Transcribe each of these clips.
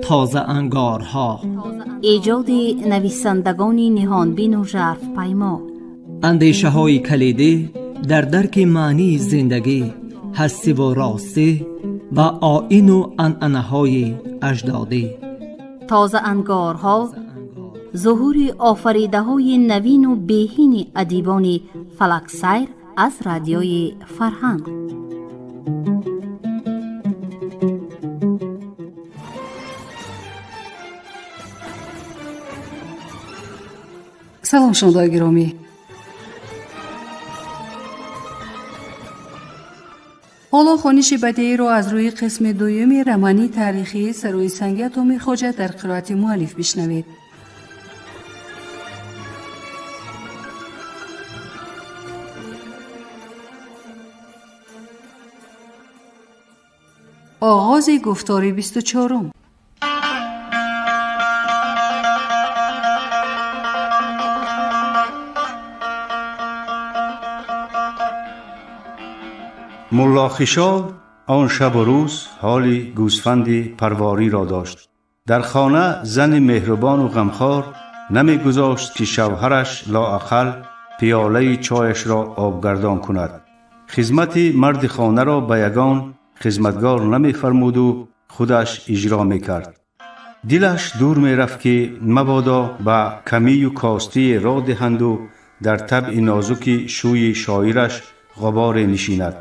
تازه انگارها، ایجاد نویسندگان نهانبین و ژرف پیما، اندیشه های کلیدی در درک معنی زندگی، هستی و راستی و آیین و عنعنه های اجدادی. تازه انگارها، ظهور آفریده های نوین و بهین ادیبان فلک سیر از رادیوی فرهنگ. سلام شنوندگان گرامی. حالا خوانش بدیعی را از روی قسم دوم رمانی تاریخی سروی سنگ اتمی خوجه در قرائت مؤلف بشنوید. آغاز گفتار 24. ملا خشال آن شب و روز حال گوسفند پرواری را داشت. در خانه زن مهربان و غمخوار نمی گذاشت که شوهرش لااقل پیاله چایش را آبگردان کند. خدمت مرد خانه را به یگان خدمتگار نمی فرمود و خودش اجرا می کرد. دلش دور می رفت که مبادا به کمی و کاستی را دهند و در طبع نازک شوی شاعرش غبار نشیند.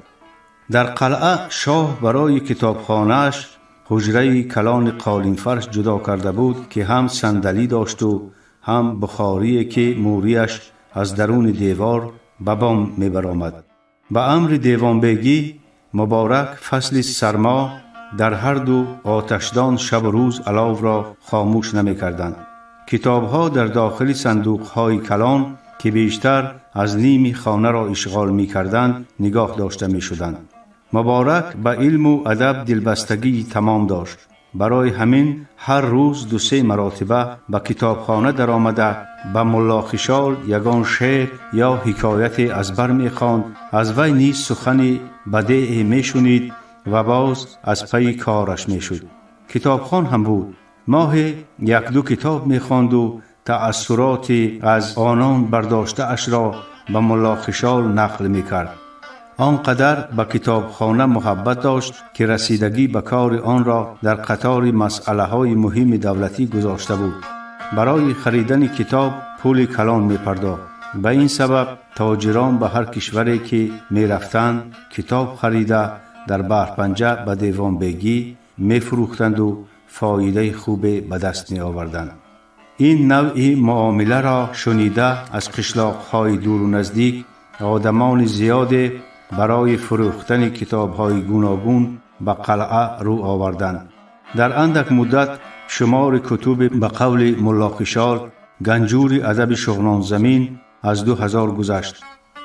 در قلعه شاه برای کتابخانه‌اش حجره کلان قالین فرش جدا کرده بود که هم صندلی داشت و هم بخاری که موریش از درون دیوار به بام می برآمد. به امر دیوان بیگی مبارک فصل سرما در هر دو آتشدان شب و روز الاو را خاموش نمی کردند. کتاب‌ها در داخل صندوق‌های کلان که بیشتر از نیم خانه را اشغال می کردند نگاه داشته می شدند. مبارک به علم و ادب دلبستگی تمام داشت. برای همین هر روز 2-3 مرتبه به کتابخانه در آمده به ملا خشال یگان شعر یا حکایت از بر می خواند. از وی نیز سخن بدیع می شنید و باز از پی کارش می شد. کتابخان هم بود. ماه 1-2 کتاب می خواند و تأثرات از آنان برداشته اش را به ملا خشال نقل می کرد. آنقدر به کتابخانه محبت داشت که رسیدگی به کار آن را در قطار مسئله های مهم دولتی گذاشته بود. برای خریدن کتاب پول کلان می پرداخت. به این سبب تاجران به هر کشوری که می رفتند کتاب خریده در بحرپنجه به دیوان بیگی می فروختند و فایده خوب به دست می آوردند. این نوع معامله را شنیده از قشلاق‌های دور و نزدیک آدمان زیاد برای فروختن کتاب‌های گوناگون به قلعه رو آوردند. در اندک مدت شمار کتب به قول ملا خشال گنجور ادب شغنان زمین از 2000 گذشت.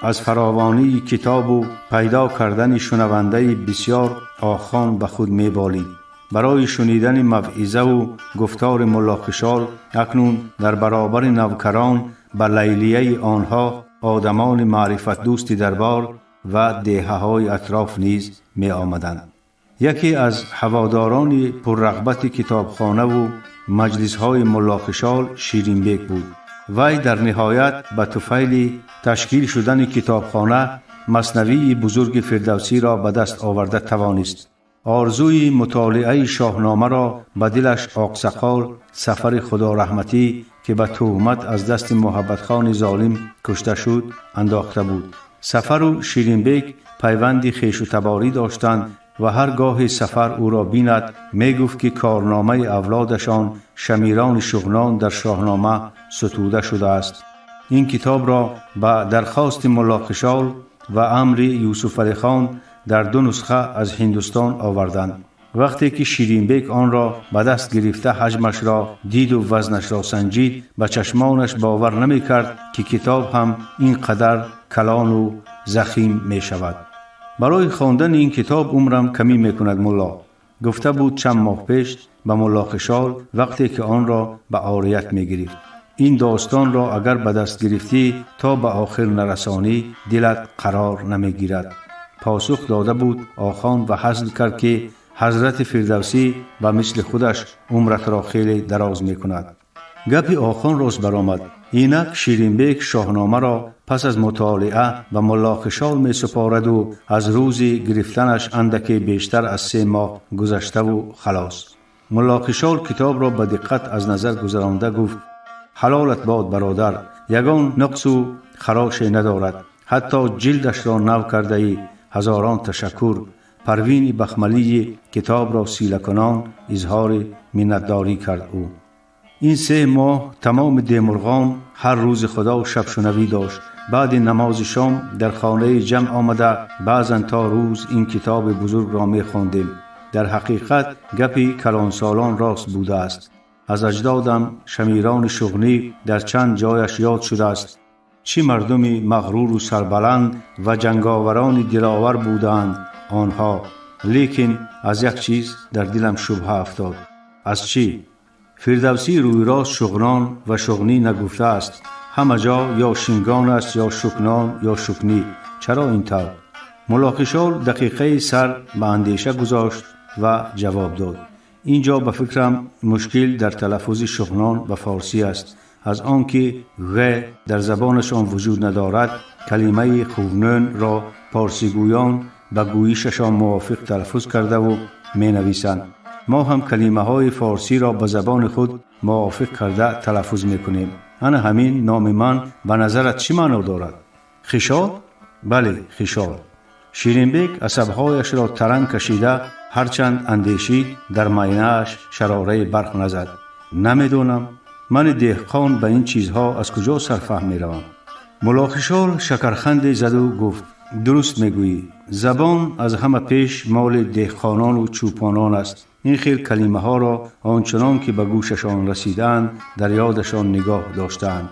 از فراوانی کتاب و پیدا کردن شنونده بسیار آخوان به خود می بالید. برای شنیدن موعظه و گفتار ملا خشال اکنون در برابر نوکران به لیلیه آنها آدمان معرفت دوست دربار و دهه‌های اطراف نیز می آمدند. یکی از هواداران پررغبت کتابخانه و مجلس‌های ملا خشال شیرین بیگ بود. وی در نهایت به طفیل تشکیل شدن کتابخانه مثنوی بزرگ فردوسی را به دست آورده توانست. آرزوی مطالعه شاهنامه را به دلش آقسقال سفر خدا رحمتی که به تهمت از دست محبت خان ظالم کشته شد انداخته بود. سفر و شیرین بیگ پیوندی خویش و تباری داشتند و هرگاه سفر او را بیند می گفت که کارنامه اولادشان شمیران شغنان در شاهنامه ستوده شده است. این کتاب را به درخواست ملا خشال و امر یوسف علی خان در 2 نسخه از هندوستان آوردند. وقتی که شیرین بیگ آن را به دست گرفته حجمش را دید و وزنش را سنجید به چشمانش باور نمی کرد که کتاب هم اینقدر کلان و ضخیم می شود. برای خواندن این کتاب عمرم کمی می کند ملا، گفته بود چند ماه پیش به ملا خشال وقتی که آن را به عاریت می گرفت. این داستان را اگر به دست گرفتی تا به آخر نرسانی دلت قرار نمی گیرد. پاسخ داده بود آخان و حزم کرد که حضرت فردوسی و مثل خودش عمرت را خیلی دراز می کند. گپ آخان راست برآمد. اینک شیرین بیگ شاهنامه را پس از مطالعه و ملا خشال می سپارد و از روز گرفتنش اندکی بیشتر از 3 ماه گذشته و خلاص. ملا خشال کتاب را به دقت از نظر گذرانده گفت: حلالت باد برادر، یگان نقص و خراش ندارد، حتی جلدش را نو کرده ای، هزاران تشکر. پروین بخملی کتاب را سیله کنان اظهار منتداری کرد. او این 3 ماه تمام دیمرغان هر روز خدا و شب شنوی داشت. بعد نماز شام در خانه جمع آمده بعضن تا روز این کتاب بزرگ را می خواندیم. در حقیقت گپی کلان سالان راست بوده است. از اجدادم شمیران شغنی در چند جایش یاد شده است. چی مردمی مغرور و سربلند و جنگاوران دلاور بودند آنها. لیکن از یک چیز در دلم شبهه افتاد. از چی؟ فردوسی روی راست شغنان و شغنی نگفته است. همه جا یا شنگان است یا شکنان یا شکنی. چرا این طور؟ ملا خشال دقیقه سر به اندیشه گذاشت و جواب داد: اینجا به فکرم مشکل در تلفظ شغنان و فارسی است. از آنکه غ در زبانشان وجود ندارد، کلمه خوونن را پارسیگویان به گویششان موافق تلفظ کرده و می نویسند. ما هم کلمه های فارسی را به زبان خود موافق کرده تلفظ می کنیم. انا همین نام من به نظرت چی معنا دارد؟ خشال؟ بله، خشال. شیرین بیگ عصبهایش را ترنگ کشیده هرچند اندیشید در معینه‌اش شراره برق نزد. نمیدونم، من دهقان به این چیزها از کجا سرفهم می روم؟ ملا خشال شکرخنده زد و گفت: درست میگویی. زبان از همه پیش مال دهقانان و چوپانان است. این خیل کلمه ها را آنچنان که به گوششان رسیدند در یادشان نگاه داشتند.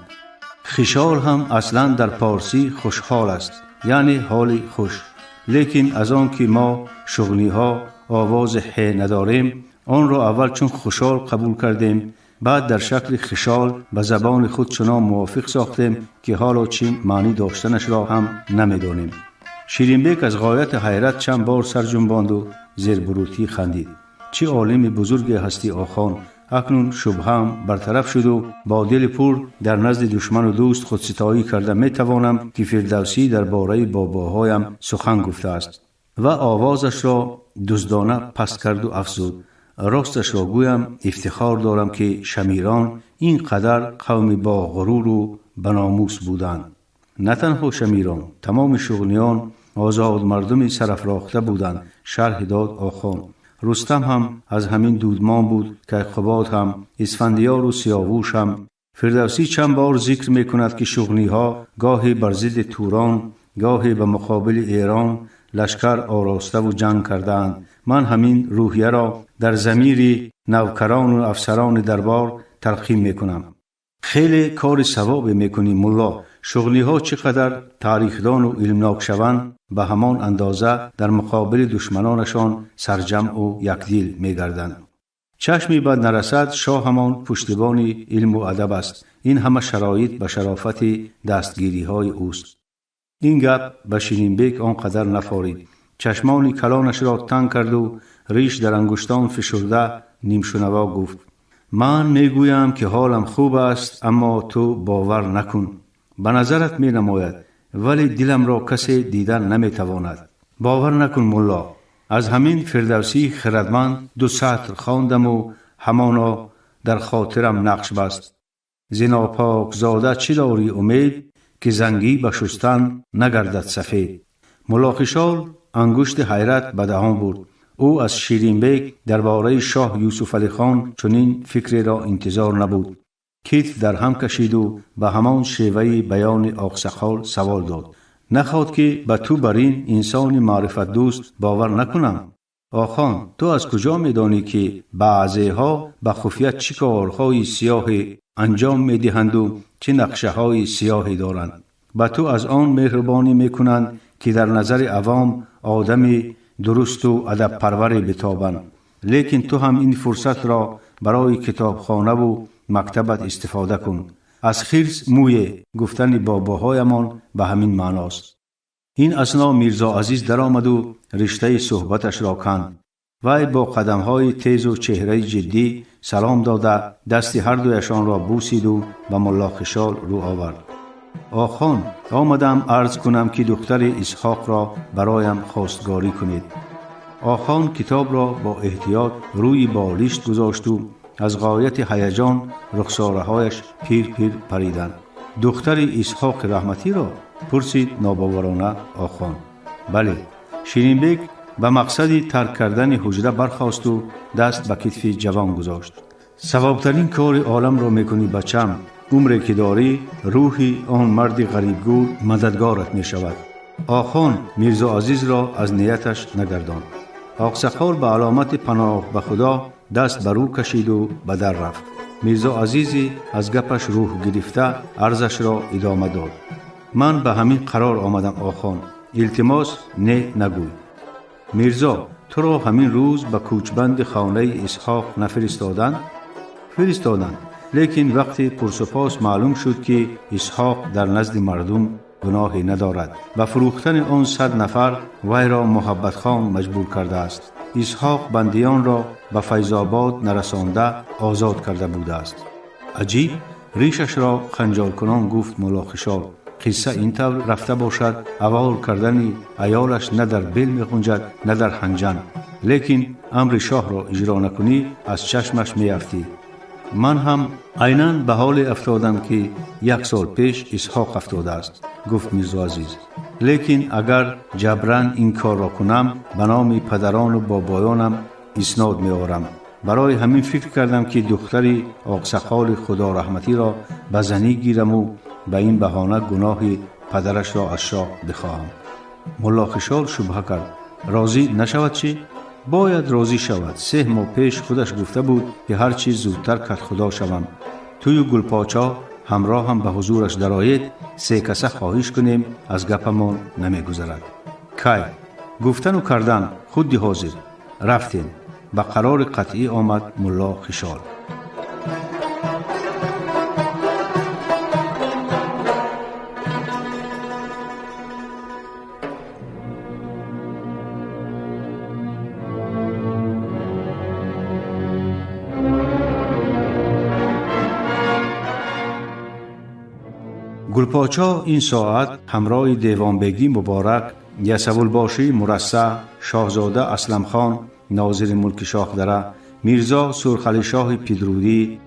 خشال هم اصلا در پارسی خوشحال است، یعنی حال خوش. لیکن از آن که ما شغنی ها آواز ح نداریم، آن را اول چون خوشحال قبول کردیم، بعد در شکل خشال به زبان خود چنان موافق ساختیم که حالا چی معنی داشتنش را هم نمیدانیم. شیرین بیگ از غایت حیرت چند بار سر جنباند و زیر بروتی خندید. چه عالم بزرگی هستی آخان! اکنون شبهام برطرف شد و با دل پر در نزد دشمن و دوست خودستایی کرده می توانم که فردوسی در باره باباهایم سخن گفته است. و آوازش را دزدانه پست کرد و افزود: راستش را گویم افتخار دارم که شمیران اینقدر قوم با غرور و بناموس بودند. نه تنها شمیران، تمام شغنیان آزاد مردمی سرافراخته بودند. شرح داد آخان. رستم هم از همین دودمان بود که قباد هم، اسفندیار و سیاووش هم. فردوسی چند بار ذکر می کند که شغنی ها گاهی بر ضد توران، گاهی به مقابل ایران لشکر آراسته و جنگ کردند. من همین روحیه را در ضمیر نوکران و افسران دربار تلقین می کنم. خیلی کار ثواب می کنی ملا. شغلی ها چقدر تاریخدان و علمناک شوند، به همان اندازه در مقابل دشمنانشان سرجم و یکدل می گردند. چشمی بد نرسد، شاه همان پشتیبان علم و ادب است. این همه شرایط به شرافت دستگیری های اوست. این گپ به شیرین بیگ آنقدر نفارید. چشمان کلانش را تنگ کرد و ریش در انگشتان فشرده نیمشنوا گفت: من میگویم که حالم خوب است، اما تو باور نکن. به نظرت می نماید، ولی دلم را کسی دیدن نمی تواند. باور نکن ملا. از همین فردوسی خردمند 2 سطر خواندم و همانا در خاطرم نقش بست. زنا پاک زاده چی داری امید، که زنگی به شستن نگردد سفید. ملا خشال انگشت حیرت به دهان برد. او از شیرین بیگ درباره شاه یوسف علی خان چنین فکری را انتظار نبود. کتف در هم کشید و به همان شیوه بیان آقسخال سوال داد: نخواد که به تو بر این انسان معرفت دوست باور نکنم؟ آخان، تو از کجا میدانی که بعضی ها به خفیت چه کارهای سیاه انجام میدهند و چه نقشه های سیاهی دارند؟ به تو از آن مهربانی میکنند که در نظر عوام آدم درست و ادب پروری بتابند. لیکن تو هم این فرصت را برای کتابخانه و مکتبت استفاده کن. از خرس موی گفتن باباهایمان به همین معناست. این اثنا میرزا عزیز در آمد و رشته صحبتش را کند. وی با قدم‌های تیز و چهره جدی سلام داده دست هر دویشان را بوسید و به ملا خشال رو آورد. آخان، آمدم عرض کنم که دختر اسحاق را برایم خواستگاری کنید. آخان کتاب را با احتیاط روی بالشت گذاشت و از غایت هیجان رخساره‌هایش پیر پریدند. دختر اسحاق رحمتی را پرسید ناباورانه آخان. بله. شیرین بیگ به مقصد ترک کردن حجره برخاست و دست به کتف جوان گذاشت. ثوابترین کار عالم را میکنی بچم. عمری که داری روحی آن مرد غریبگور مددگارت می شود. آخان میرزا عزیز را از نیتش نگرداند. آقسخال به علامت پناه به خدا دست بر او کشید و به در رفت. میرزا عزیزی از گپش روح گرفته عرضش را ادامه داد. من به همین قرار آمدم آخان. التماس نه نگوی. میرزا تو را همین روز به کوچبند خانه اسحاق نفرستادند؟ فرستادند. لیکن وقتی پرسپاس معلوم شد که اسحاق در نزد مردم گناهی ندارد و فروختن آن 100 نفر وی را محبت خان مجبور کرده است. اسحاق بندیان را به فیض آباد نرسانده آزاد کرده بوده است. عجیب، ریشش را خنجال کنان گفت ملا خشال. قصه این طور رفته باشد اول کردن ایالش نه در بل می غنجد نه در خنجان، لیکن امر شاه را اجرا نکنی از چشمش می افتی. من هم عیناً به حال افتادم که 1 سال پیش اسحاق افتاده است، گفت میرزا عزیز. لیکن اگر جبران این کار را کنم به نام پدران و بابایانم اسناد می آورم. برای همین فکر کردم که دختری آقسخال خدا رحمتی را به زنی گیرم و به این بهانه گناه پدرش را از شاه بخواهم. ملا خشال شبهه کرد. راضی نشود چی؟ باید راضی شود. 3 ماه پیش خودش گفته بود که هر چیز زودتر کت خدا شوم. توی و گلپاچا همراه هم به حضورش درآیید. 3 کسه خواهش کنیم از گپمان نمی گذرد. کی؟ گفتن و کردن خودی حاضر. رفتیم. به قرار قطعی آمد ملا خشال. گلپاچا این ساعت همراه دیوانبگی مبارک، یسوالباشی مرصع، شاهزاده اسلم خان ناظر ملک شاه دره، میرزا سرخلی شاه پیدرودی،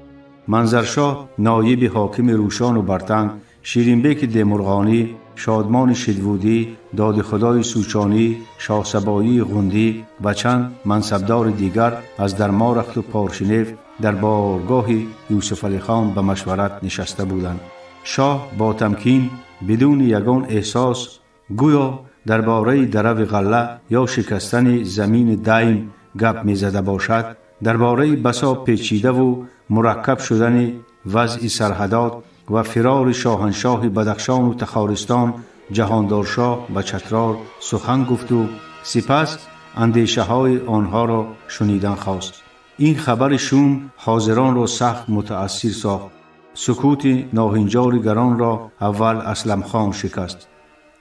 منظرشاه نایب حاکم روشان و برتن، شیرین بیگ دیمرغانی، شادمان شدوودی، داد خدای سوچانی، شاه سبایی غندی و چند منصبدار دیگر از درمارخت و پارشنیف در بارگاه یوسف علی خان به مشورت نشسته بودند. شاه با تمکین بدون یگان احساس گویا درباره درو غله یا شکستن زمین دایم گپ می زده باشد، درباره بسا پیچیده و مرکب شدن وضع سرحدات و فرار شاهنشاه بدخشان و تخارستان جهاندارشاه به چترال سخن گفت و سپس اندیشه های آنها را شنیدن خواست. این خبر شوم حاضران را سخت متأثر ساخت. سکوت ناهنجارگران را اول اسلم خان شکست.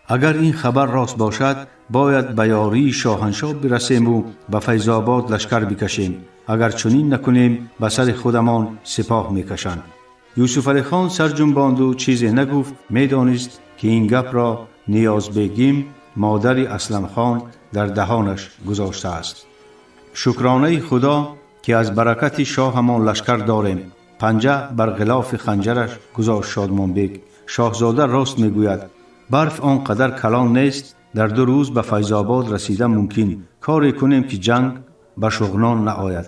اگر این خبر راست باشد باید به یاری شاهنشاه برسیم و به فیض آباد لشکر بکشیم. اگر چنین نکنیم به سر خودمان سپاه میکشند. یوسف علی خان سر جنباند و چیزی نگفت. میدانست که این گپ را نیاز بیگم مادر اسلم خان در دهانش گذاشته است. شکرانه خدا که از برکت شاه همان لشکر داریم. پنجه بر غلاف خنجرش گذاشت شادمان بیگ. شاهزاده راست میگوید. برف آنقدر کلان نیست در 2 روز به فیض آباد رسیدن ممکن. کاری کنیم که جنگ به شغنان نآید.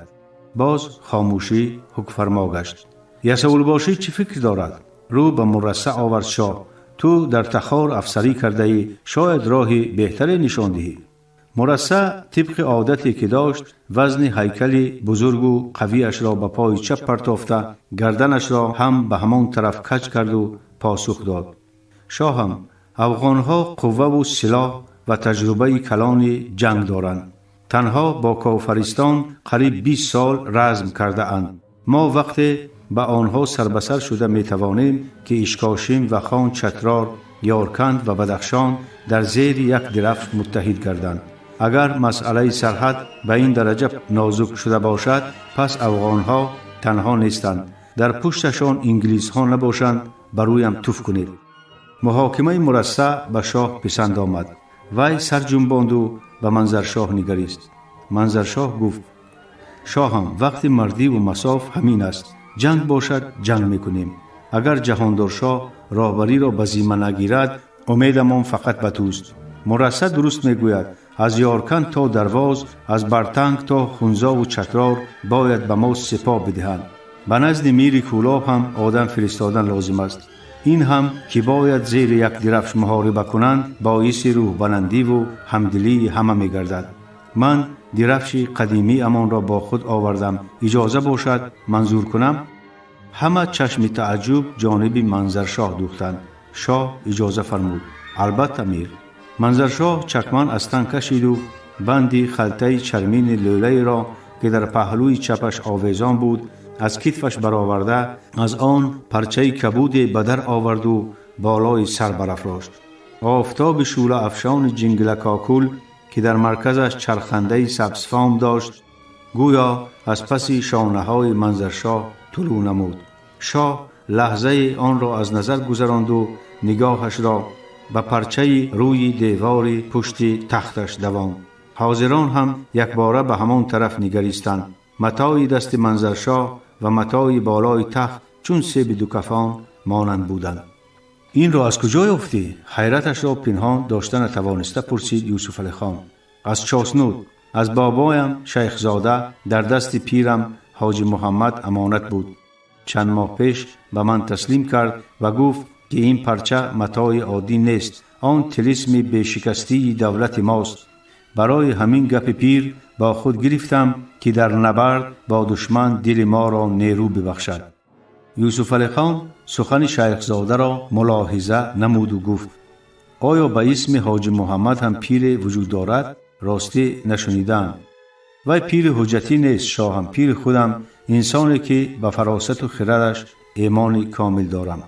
باز خاموشی حکم فرما گشت. یسوالباشی چی فکر دارد؟ رو به مرصع آورد. شاه تو در تخار افسری کرده ای، شاید راهی بهتری نشان دهی. مرصع طبق عادتی که داشت وزن هیکل بزرگ و قویش را به پای چپ پرتافته گردنش را هم به همان طرف کج کرد و پاسخ داد. شاهم افغانها قوه و سلاح و تجربه کلان جنگ دارند. تنها با کافرستان قریب 20 سال رزم کرده اند. ما وقتی به آنها سربسر شده می توانیم که اشکاشیم و خان چترار یارکند و بدخشان در زیر یک درفش متحد گردند. اگر مسئله سرحد به این درجه نازک شده باشد، پس افغانها تنها نیستند. در پشتشان انگلیس ها نباشند، برویم توف کنید. محاکمه مرصع به شاه پسند آمد. وی سر جنباند و به منظرشاه نگریست. منظرشاه گفت: شاهم، وقت مردی و مصاف همین است. جنگ باشد جنگ میکنیم. اگر جهاندار شاه راهبری را به ذمه نگیرد، امیدمان فقط به توست. مرصع درست میگوید. از یارکند تا درواز، از برتنگ تا خونزا و چترار باید به ما سپاه بدهند. به نزد میر کولاب هم آدم فرستادن لازم است. این هم که باید زیر یک درفش محاربه کنند، باعث روح بلندی و همدلی همه میگردد. من درفش قدیمی امان را با خود آوردم. اجازه باشد منظور کنم؟ همه چشم تعجب جانب منظرشاه دوختند. شاه اجازه فرمود. البته میر. منظرشاه چکمان از تن کشید و بندی خلطه چرمین لوله را که در پهلوی چپش آویزان بود از کتفش برآورده، از آن پرچه کبود به در آورد و بالای سر برافراشت. آفتاب شعله افشان جنگل کاکول که در مرکزش چرخنده سبزفام داشت، گویا از پس شانه های منظرشاه طلوع نمود. شاه لحظه آن را از نظر گذراند و نگاهش را به پرچه روی دیوار پشت تختش دواند. حاضران هم یک باره به همان طرف نگریستند. متاع دست منظرشاه و متاع بالای تخت چون سیب دو کفان مانند بودند. این را از کجا یافتی؟ حیرتش را پنهان داشته نتوانسته پرسید یوسف علی خان. از چاسنود، از بابایم شیخ زاده در دست پیرم حاجی محمد امانت بود. چند ماه پیش به من تسلیم کرد و گفت که این پرچه متاع عادی نیست، آن طلسم بشکستی دولت ماست. برای همین گپ پیر با خود گرفتم که در نبرد با دشمن دل ما را نیرو ببخشد. یوسف علی خان سخن شیخ زاده را ملاحظه نمود و گفت: آیا به اسم حاجی محمد هم پیر وجود دارد؟ راستی نشنیدم. وی پیر حجتی نیست شاهم، پیر خودم، انسانی که به فراست و خردش ایمان کامل دارم.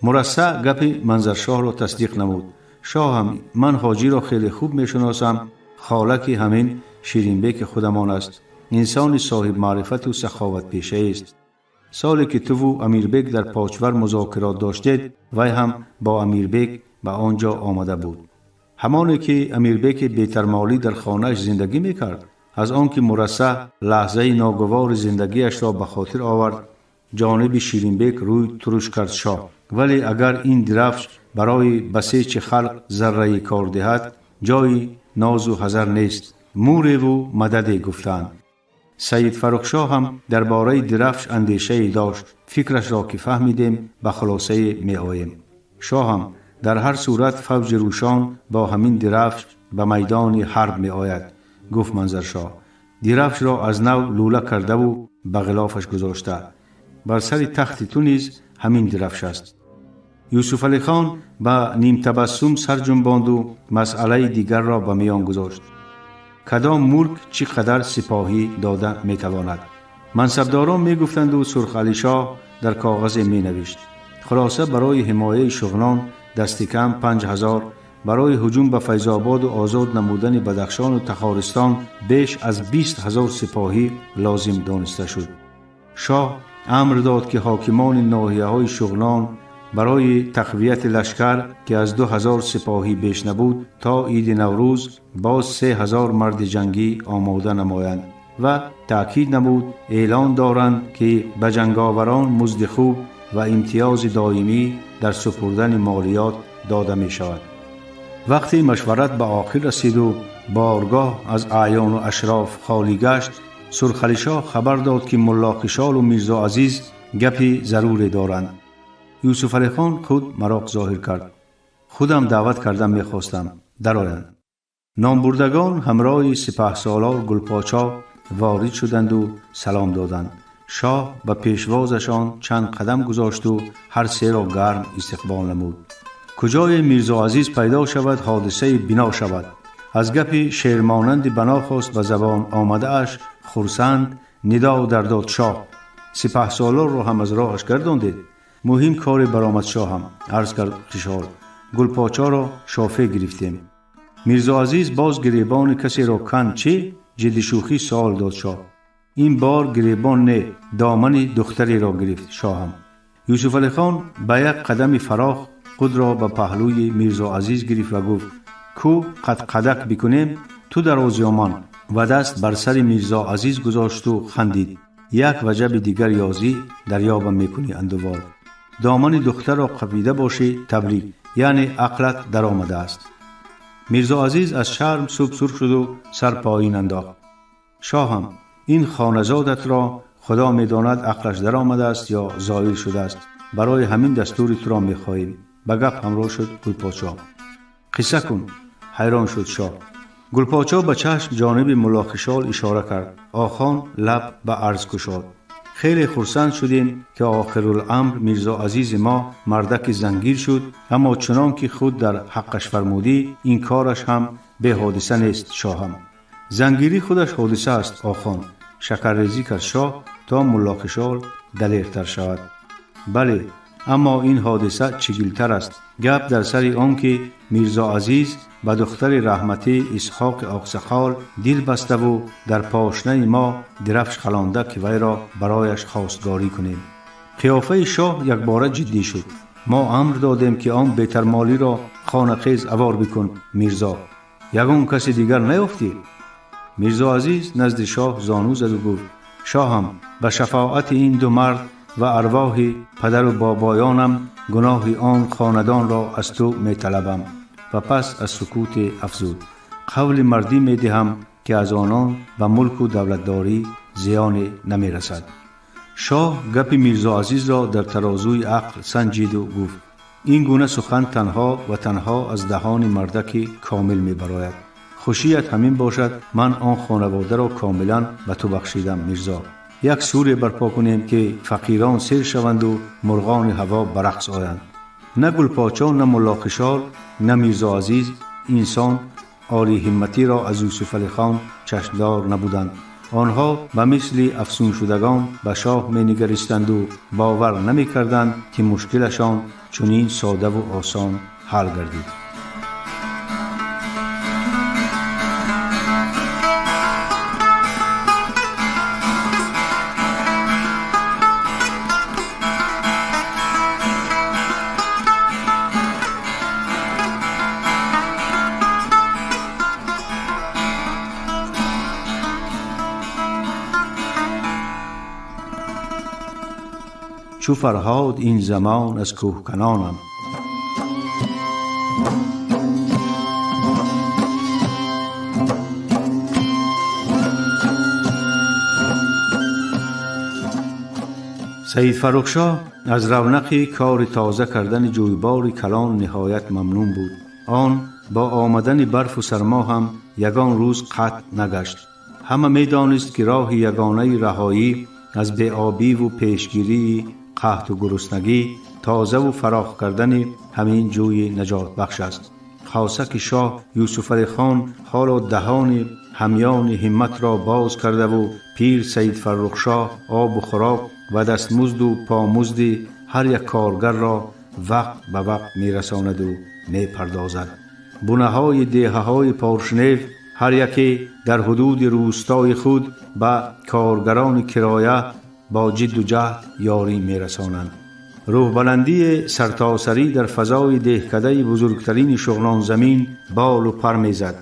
مرصع گپ منظرشاه را تصدیق نمود. شاهم، من حاجی را خیلی خوب میشناسم. خالق همین شیرینبیک خودمان است. انسان صاحب معرفت و سخاوت پیشه است. سالی که تو و امیربیک در پاچور مذاکرات داشتید، وی هم با امیربیک به آنجا آمده بود. همانی که امیربیک بی‌ترمالی در خانهش زندگی میکرد. از آنکه مرصع لحظه ناگوار زندگیش را به خاطر آورد، جانب شیرینبیک روی ترش کرد شاه. ولی اگر این درفش برای بسیج خلق ذره کار دهد، جای ناز و حذر نیست. مور و مدد گفتند. سید فرخشاه هم درباره درفش اندیشه داشت. فکرش را که فهمیدیم به خلاصه می آییم. شاه هم در هر صورت فوج روشان با همین درفش به میدان حرب می آید، گفت منظرشاه. درفش را از نو لوله کرده و به غلافش گذاشته. بر سر تخت تو نیز همین درفش است. یوسف علی خان با نیم تبسم سر جنباند و مسئله دیگر را به میان گذاشت. کدام ملک چقدر سپاهی داده می تواند؟ منصبداران می گفتند و سرخ علی شاه در کاغذ می نوشت. خلاصه برای حمایه شغنان دست کم 5000، برای هجوم به فیض‌آباد و آزاد نمودن بدخشان و تخارستان بیش از 20000 سپاهی لازم دانسته شد. شاه امر داد که حاکمان ناحیه‌های شغنان برای تقویت لشکر که از 2000 سپاهی بیش نبود تا عید نوروز باز 3000 مرد جنگی آماده نمایند و تأکید نمود اعلان دارند که به جنگاوران مزد خوب و امتیاز دائمی در سپردن مالیات داده می شود. وقتی مشورت به آخر رسید و بارگاه از اعیان و اشراف خالی گشت، سرخ علی شاه خبر داد که ملا خشال و میرزا عزیز گپی ضروری دارند. یوسف علی خان خود مراق ظاهر کرد. خودم دعوت کردم میخواستم درآیند. نامبردگان همراه سپهسالار گلپاچا وارد شدند و سلام دادند. شاه به پیشوازشان چند قدم گذاشت و هر سه را گرم استقبال نمود. کجای میرزا عزیز پیدا شود حادثه بنا شود. از گپ شیرمانند بنا خواست به زبان آمده اش خرسند ندا در داد شاه. سپهسالار را هم از راهش گرداندید. مهم کار برآمد شاه هم عرض کرد خشال. گلپاچا را شافه گرفتیم. میرزا عزیز باز گریبان کسی را کند چه؟ جدی شوخی سوال داد شاه. این بار گریبان نه، دامن دختری را گرفت شاهم. یوسف علی خان با یک قدم فراخ خود را به پهلوی میرزا عزیز گرفت و گفت کو قدک بکنیم؟ تو در آزیامان و دست بر سر میرزا عزیز گذاشت و خندید. یک وجب دیگر یازی دریابم میکنی اندوار. دامن دختر را قبیده باشی تبریک، یعنی عقلت در آمده است. میرزا عزیز از شرم سرخ شد و سر پایین انداخت. شاهم این خانزادت را خدا میداند عقلش در آمده است یا زایل شده است. برای همین دستور تو را میخواهیم. به گپ همراه شد گلپاچا. قصه کن. حیران شد شاه. گلپاچا به چشم جانب ملا خشال اشاره کرد. آخان لب به عرض گشاد. خیلی خرسند شدیم که آخرالامر میرزا عزیز ما مردک زنگیر شد، اما چنان که خود در حقش فرمودی این کارش هم به حادثه نیست شاهم. زنگیری خودش حادثه است آخان. شکرریزی کرد شاه تا ملا خشال دلیرتر شود. بله، اما این حادثه چگیلتر است. گپ در سر آن که میرزا عزیز به دختر رحمتی اسحاق آقسخال دل بسته و در پاشنه ما درفش خلانده که وی را برایش خواستگاری کنیم. قیافه شاه یک باره جدی شد. ما امر دادیم که آن بیترمالی را خانه‌خیز عوار بکن میرزا. یگان کسی دیگر نیافتی؟ میرزا عزیز نزد شاه زانو زد و گفت شاهم به شفاعت این دو مرد و ارواح پدر و بابایانم گناه آن خاندان را از تو می طلبم. و پس از سکوت افزود قول مردی می دهم که از آنان و ملک و دولتداری زیان نمی رسد. شاه گپ میرزا عزیز را در ترازوی عقل سنجید و گفت این گونه سخن تنها و تنها از دهان مردک کامل می براید. خوشیت همین باشد من آن خانواده را کاملا به تو بخشیدم میرزا. یک سوری برپا کنیم که فقیران سیر شوند و مرغان هوا برقص آیند. نه گلپاچا، نه ملا خشال، نه میرزا عزیز انسان عالی همتی را از یوسف علی خان چشمدار نبودند. آنها به مثل افسون شدگان به شاه می نگریستند و باور نمی کردند که مشکلشان چنین ساده و آسان حل گردید. چو فرهاد این زمان از کوهکنانم. سید فرخشاه از رونق کار تازه کردن جویبار کلان نهایت ممنون بود. آن با آمدن برف و سرما هم یگان روز قطع نگشت. همه می دانست که راه یگانه رهایی از بی‌آبی و پیشگیری قحط و گرسنگی تازه و فراخ کردن همین جوی نجات بخش است. خاصه که شاه یوسف علی خان حالا دهان همیان همت را باز کرده و پیر سید فرخشاه آب و خوراک و دستمزد و پامزد هر یک کارگر را وقت به وقت می رساند و می پردازد. بنه های دیه های پارشنیو هر یکی در حدود روستای خود به کارگران کرایه با جد و جهد یاری می رسانند. روح بلندی سرتاسری در فضای دهکده بزرگترین شغلان زمین بال و پر می زد.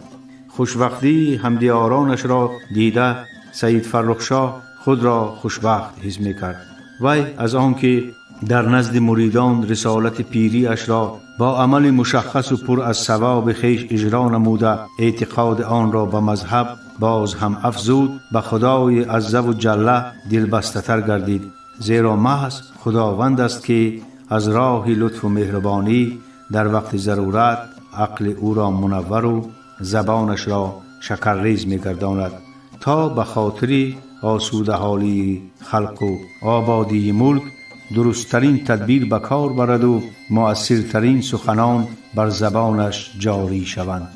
خوشبختی همدیارانش را دیده سید فرخشاه خود را خوشبخت حس می کرد. وی از آنکه در نزد مریدان رسالت پیری اش را با عمل مشخص و پر از ثواب خیش اجرا نموده اعتقاد آن را به مذهب باز هم افزود، به خدای عز و جل دلبسته تر گردید. زیرا محض خداوند است که از راه لطف و مهربانی در وقت ضرورت عقل او را منور و زبانش را شکرریز می گرداند تا به خاطر آسوده حالی خلق و آبادی ملک درستترین تدبیر به کار برد و مؤثرترین سخنان بر زبانش جاری شوند.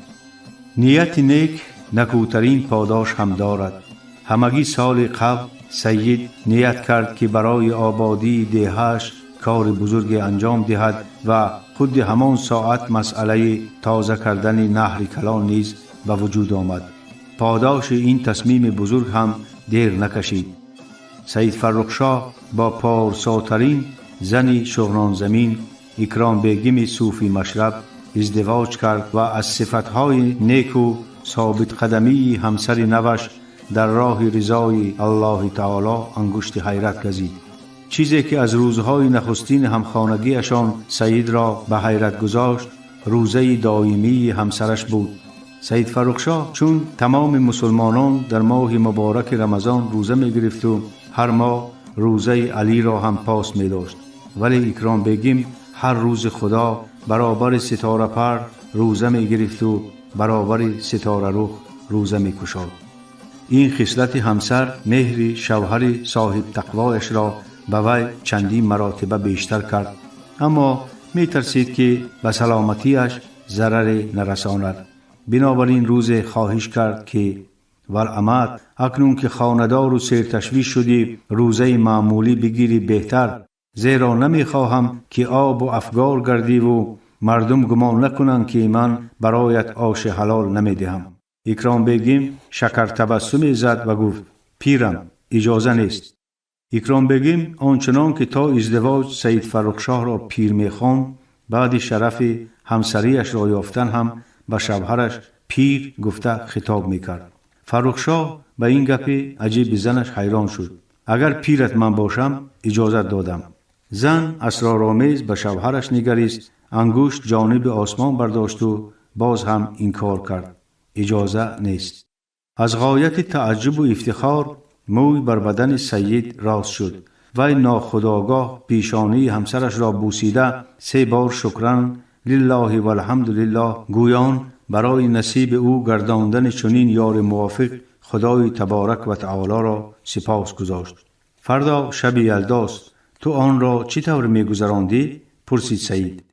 نیت نیک نکوترین پاداش هم دارد. همگی سال قبل سید نیت کرد که برای آبادی دهش کار بزرگ انجام دهد و خود همان ساعت مسئله تازه کردن نهر کلان نیز به وجود آمد. پاداش این تصمیم بزرگ هم دیر نکشید. سید فرخ شاه با پارساترین زن شغنان زمین اکرام بیگم صوفی مشرب ازدواج کرد و از صفتهای نیک و ثابت قدمی همسر نوش در راه رضای الله تعالی انگشت حیرت گزید. چیزی که از روزهای نخستین همخانگیشان سید را به حیرت گذاشت روزه دائمی همسرش بود. سید فرخ شاه چون تمام مسلمانان در ماه مبارک رمضان روزه می گرفت و هر ماه روزه علی را هم پاس می داشت، ولی اکرام بیگم هر روز خدا برابر ستاره پر روزه می گرفت و برابر ستاره رخ روزه می کشاد. این خصلت همسر مهر شوهر صاحب تقوایش را به وی چندین مراتبه بیشتر کرد، اما می ترسید که به سلامتیش ضرر نرساند. بنابراین روز خواهش کرد که ولعمت اکنون که خاندار و سرتشویش شدی روزه معمولی بگیری بهتر، زیرا نمی خواهم که آب و افگار گردی و مردم گمان نکنند که من برایت آش حلال نمی دهم. اکرام بیگم شکر تبسمی زد و گفت پیرم اجازه نیست. اکرام بیگم آنچنان که تا ازدواج سید فرخ شاه را پیر می خواند، بعد شرف همسریش را یافتن هم به شوهرش پیر گفته خطاب می کرد. فرخ شاه به این گپ عجیب زنش حیران شد. اگر پیرت من باشم اجازت دادم. زن اسرارآمیز به شوهرش نگریست، انگشت جانب آسمان برداشت و باز هم انکار کرد. اجازه نیست. از غایت تعجب و افتخار موی بر بدن سید راست شد. وی ناخودآگاه پیشانی همسرش را بوسیده 3 بار شکران لله و الحمدلله گویان برای نصیب او گرداندن چنین یار موافق خدای تبارک و تعالی را سپاس گذاشت. فردا شب یلداست، تو آن را چی طور می گذراندی؟ پرسید سید.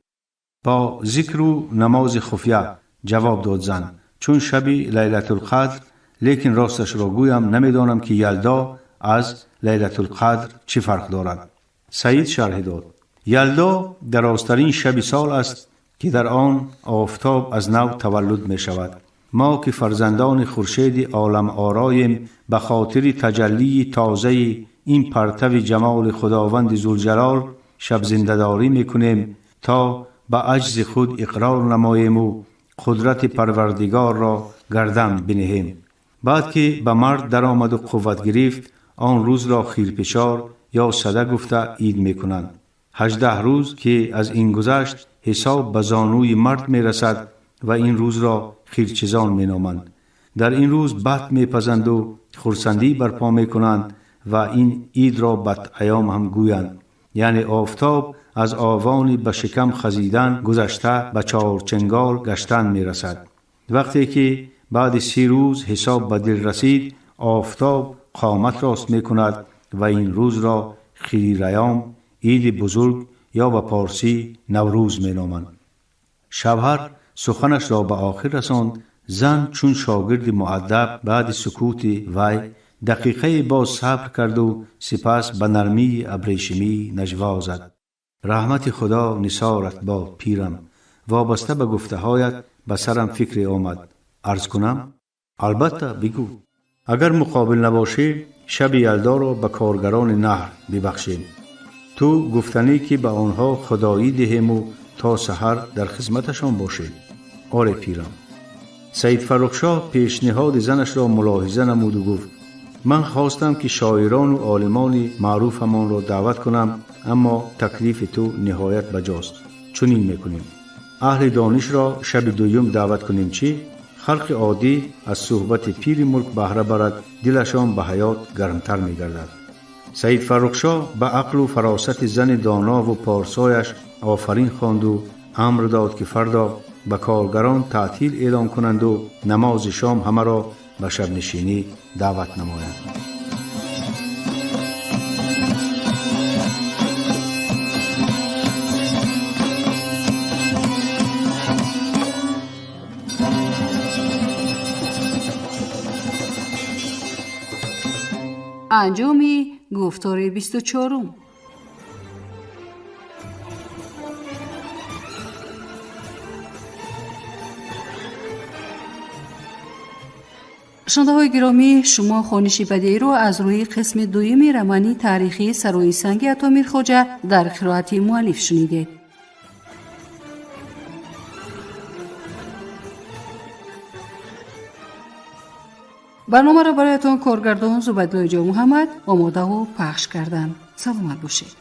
با ذکر و نماز خفیه جواب داد زن. چون شب لیلة القدر، لیکن راستش را گویم نمیدانم که یلدا از لیلة القدر چی فرق دارد. سید شرح داد. یلدا درازترین شب سال است که در آن آفتاب از نو تولد می شود. ما که فرزندان خورشید عالم آرایم به خاطر تجلی تازه این پرتو جمال خداوند ذوالجلال شب زنده‌داری می کنیم تا به عجز خود اقرار نماییم و قدرت پروردگار را گردن بنهیم. بعد که به مرد در آمد و قوت گرفت، آن روز را خیرپیشار یا صده گفته عید می کنند. 18 روز که از این گذشت حساب به زانوی مرد می رسد و این روز را خیرچزان می نامند. در این روز بط می پزند و خرسندی برپا می کنند و این عید را بط ایام هم گویند، یعنی آفتاب از آوانی به شکم خزیدن گذشته به 4 چنگال گشتن می رسد. وقتی که بعد 30 روز حساب به دل رسید، آفتاب قامت راست می کند و این روز را خیر ایام، عید بزرگ یا به پارسی نوروز می نامند. شوهر سخنش را به آخر رساند. زن چون شاگرد مؤدب بعد سکوت وی دقیقه باز صبر کرد و سپس به نرمی ابریشمی نجوا زد. رحمت خدا نثارت باد پیرم، وابسته به گفته هایت به سرم فکر آمد. عرض کنم؟ البته بگو. اگر مقابل نباشی شب یلدا را به کارگران نهر ببخشیم. تو گفتنی که به آنها خدایی دهیم و تا سحر در خدمتشان باشیم. آره پیرم. سید فرخ شاه پیشنهاد زنش را ملاحظه نمود و گفت من خواستم که شاعران و عالمان معروفمان را دعوت کنم، اما تکلیف تو نهایت بجاست. چنین میکنیم. اهل دانش را شب دوم دعوت کنیم چی؟ خلق عادی از صحبت پیر ملک بهره برد، دلشان به حیات گرمتر میگردد. سید فرخ شاه به عقل و فراست زن دانا و پارسایش آفرین خواند و امر داد که فردا به کارگران تعطیل اعلام کنند و نماز شام همه را به شب نشینی دعوت نمایند. انجام گفتار 24. شنونده های گرامی، شما خوانش بدیعی رو از روی قسم دوم رمانی تاریخی سروی سنگ اتامیر خوجه در قرائت مؤلف شنیدید. برنامه را برایتان کارگردان زبدلوی محمد آماده و پخش کردند. سلامت باشید.